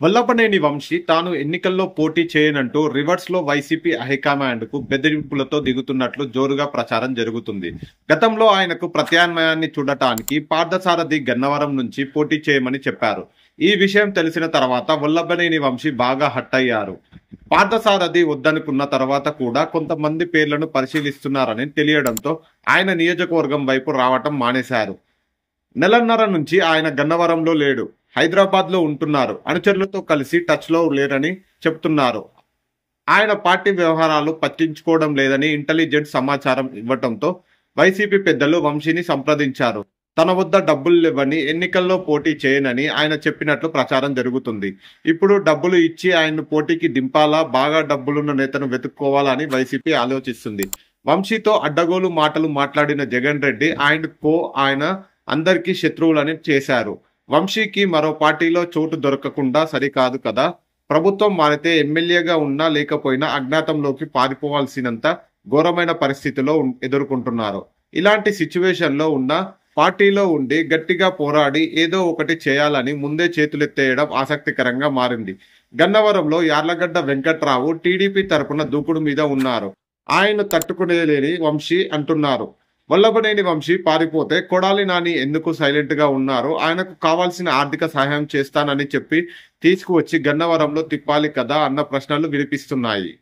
వల్లభనేని వంశీ తాను ఎన్నికల్లో పోటీ చేయనంటూ రివర్స్‌లో వైసీపీ హైకమాండ్‌కు బెదిరింపులతో దిగుతున్నట్లు జోరుగా ప్రచారం జరుగుతుంది. గతంలో ఆయనకు ప్రత్యామ్నాయాన్ని చూడటానికి పార్థసారథి గన్నవరం నుంచి పోటీ చేయమని చెప్పారు. ఈ విషయం తెలిసిన తర్వాత వల్లభనేని వంశీ బాగా హర్ట్ అయ్యారు. పార్థసారథి వద్దనుకున్న తర్వాత కూడా కొంతమంది పేర్లను పరిశీలిస్తున్నారని తెలియడంతో ఆయన నియోజకవర్గం వైపు రావటం మానేశారు. నెలన్నర నుంచి ఆయన గన్నవరంలో లేడు. హైదరాబాద్లో ఉంటున్నారు. అనుచరులతో కలిసి టచ్లో లేరని చెప్తున్నారు. ఆయన పార్టీ వ్యవహారాలు పట్టించుకోవడం లేదని ఇంటెలిజెన్స్ సమాచారం ఇవ్వడంతో వైసీపీ పెద్దలు వంశీని సంప్రదించారు. తన వద్ద డబ్బులు లేవని, ఎన్నికల్లో పోటీ చేయనని ఆయన చెప్పినట్లు ప్రచారం జరుగుతుంది. ఇప్పుడు డబ్బులు ఇచ్చి ఆయన్ను పోటీకి దింపాలా, బాగా డబ్బులున్న నేతను వెతుక్కోవాలా అని వైసీపీ ఆలోచిస్తుంది. వంశీతో అడ్డగోలు మాటలు మాట్లాడిన జగన్ రెడ్డి ఆయన అందరికీ శత్రువులని చేశారు. వంశీకి మరో పార్టీలో చోటు దొరకకుండా సరికాదు కదా. ప్రభుత్వం మారితే ఎమ్మెల్యేగా ఉన్నా లేకపోయినా అజ్ఞాతంలోకి పారిపోవాల్సినంత ఘోరమైన పరిస్థితిలో ఎదుర్కొంటున్నారు. ఇలాంటి సిచ్యువేషన్లో ఉన్న పార్టీలో ఉండి గట్టిగా పోరాడి ఏదో ఒకటి చేయాలని ముందే చేతులెత్తేయడం ఆసక్తికరంగా మారింది. గన్నవరంలో యార్లగడ్డ వెంకట్రావు టీడీపీ తరపున దూకుడు మీద ఉన్నారు. ఆయన తట్టుకునేలేని వంశీ అంటున్నారు. వల్లభనేని వంశీ పారిపోతే కొడాలి నాని ఎందుకు సైలెంట్ గా ఉన్నారు? ఆయనకు కావాల్సిన ఆర్థిక సహాయం చేస్తానని చెప్పి తీసుకువచ్చి గన్నవరంలో తిప్పాలి కదా అన్న ప్రశ్నలు వినిపిస్తున్నాయి.